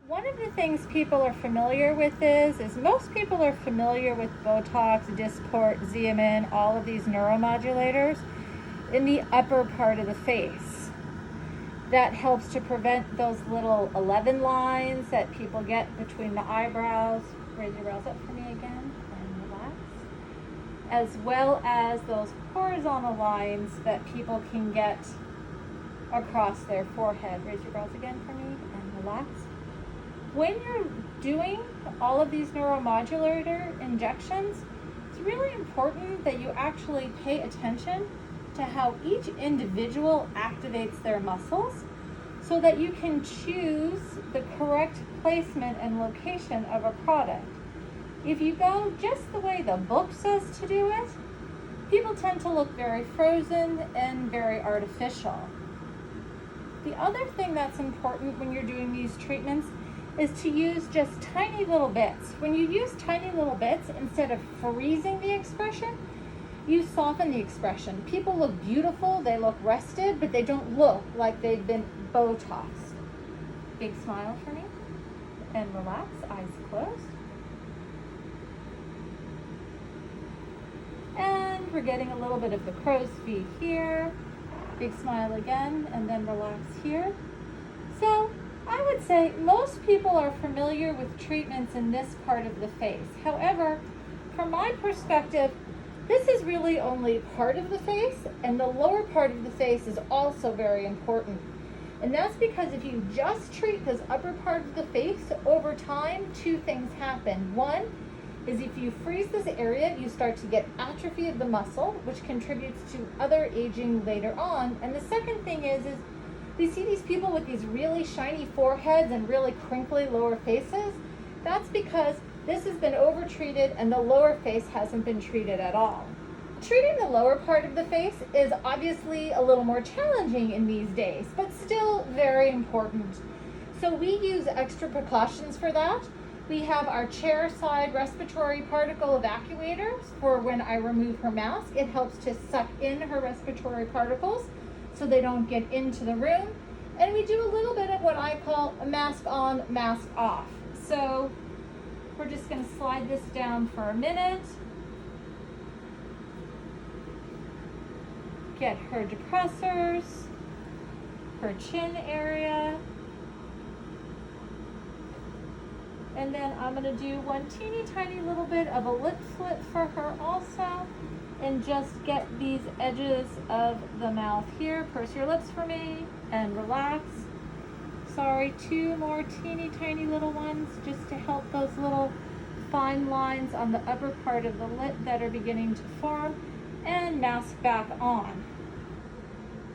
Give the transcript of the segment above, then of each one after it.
One of the things people are familiar with is most people are familiar with Botox, Dysport, Xeomin, all of these neuromodulators in the upper part of the face. That helps to prevent those little 11 lines that people get between the eyebrows. Raise your brows up for me again and relax. As well as those horizontal lines that people can get across their forehead. Raise your brows again for me and relax. When you're doing all of these neuromodulator injections, it's really important that you actually pay attention to how each individual activates their muscles so that you can choose the correct placement and location of a product. If you go just the way the book says to do it, people tend to look very frozen and very artificial. The other thing that's important when you're doing these treatments is to use just tiny little bits. When you use tiny little bits, instead of freezing the expression, you soften the expression. People look beautiful, they look rested, but they don't look like they've been Botoxed. Big smile for me, and relax, eyes closed. And we're getting a little bit of the crow's feet here. Big smile again, and then relax here. So I would say most people are familiar with treatments in this part of the face. However, from my perspective, this is really only part of the face, and the lower part of the face is also very important. And that's because if you just treat this upper part of the face, over time, two things happen. One is if you freeze this area, you start to get atrophy of the muscle, which contributes to other aging later on. And the second thing is we see these people with these really shiny foreheads and really crinkly lower faces. That's because this has been overtreated and the lower face hasn't been treated at all. Treating the lower part of the face is obviously a little more challenging in these days, but still very important. So we use extra precautions for that. We have our chair side respiratory particle evacuators for when I remove her mask. It helps to suck in her respiratory particles so they don't get into the room. And we do a little bit of what I call a mask on, mask off. So we're just going to slide this down for a minute. Get her depressors, her chin area. And then I'm going to do one teeny tiny little bit of a lip flip for her also. And just get these edges of the mouth here. Purse your lips for me and relax. Sorry, two more teeny tiny little ones just to help those little fine lines on the upper part of the lip that are beginning to form, and mask back on.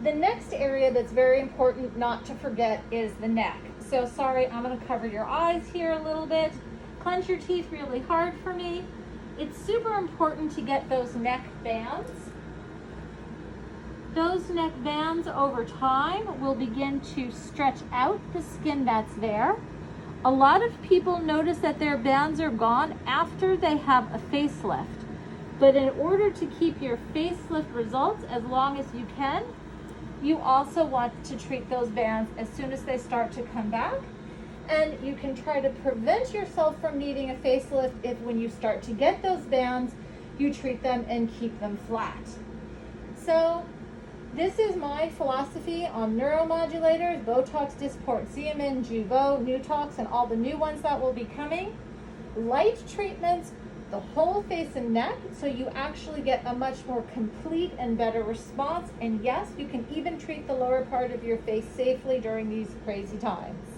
The next area that's very important not to forget is the neck. So sorry, I'm going to cover your eyes here a little bit. Clench your teeth really hard for me. It's super important to get those neck bands. Those neck bands over time will begin to stretch out the skin that's there. A lot of people notice that their bands are gone after they have a facelift. But in order to keep your facelift results as long as you can, you also want to treat those bands as soon as they start to come back. And you can try to prevent yourself from needing a facelift if when you start to get those bands, you treat them and keep them flat. So this is my philosophy on neuromodulators, Botox, Dysport, Xeomin, Jeuveau, Nutox, and all the new ones that will be coming. Light treatments, the whole face and neck, so you actually get a much more complete and better response. And yes, you can even treat the lower part of your face safely during these crazy times.